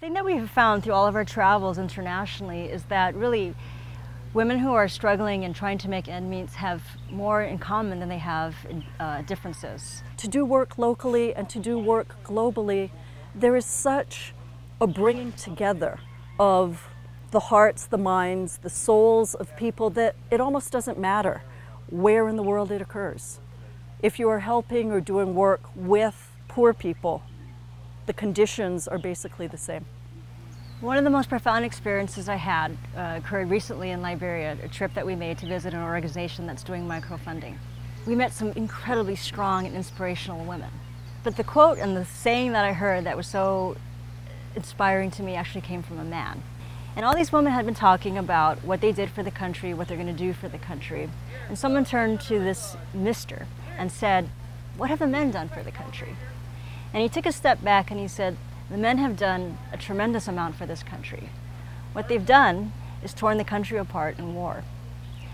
thing that we've found through all of our travels internationally is that really women who are struggling and trying to make ends meet have more in common than they have differences. To do work locally and to do work globally, there is such a bringing together of the hearts, the minds, the souls of people that it almost doesn't matter where in the world it occurs. If you are helping or doing work with poor people, the conditions are basically the same. One of the most profound experiences I had occurred recently in Liberia, a trip that we made to visit an organization that's doing microfunding. We met some incredibly strong and inspirational women. But the quote and the saying that I heard that was so inspiring to me actually came from a man. And all these women had been talking about what they did for the country, what they're going to do for the country. And someone turned to this mister and said, "What have the men done for the country?" And he took a step back and he said, "The men have done a tremendous amount for this country. What they've done is torn the country apart in war.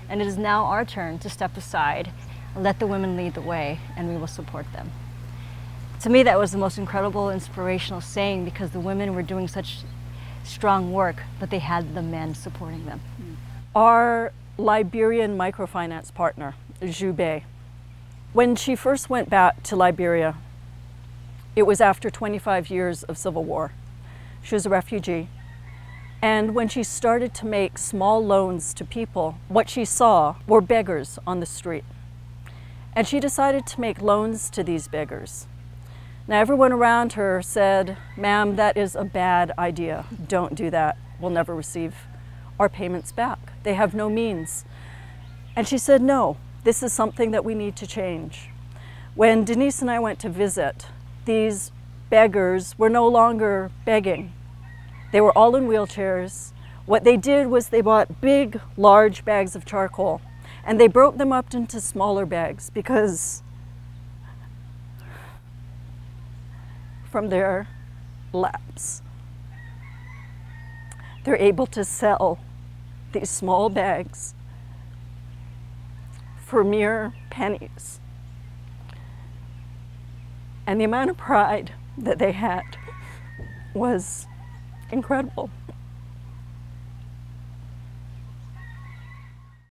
And it is now our turn to step aside and let the women lead the way, and we will support them." To me, that was the most incredible, inspirational saying, because the women were doing such strong work, but they had the men supporting them. Our Liberian microfinance partner, Jube, when she first went back to Liberia, it was after 25 years of civil war. She was a refugee. And when she started to make small loans to people, what she saw were beggars on the street. And she decided to make loans to these beggars. Now, everyone around her said, "Ma'am, that is a bad idea. Don't do that. We'll never receive our payments back. They have no means." And she said, "No, this is something that we need to change." When Denise and I went to visit, these beggars were no longer begging. They were all in wheelchairs. What they did was they bought big, large bags of charcoal, and they broke them up into smaller bags, because from their laps, they're able to sell these small bags for mere pennies. And the amount of pride that they had was incredible.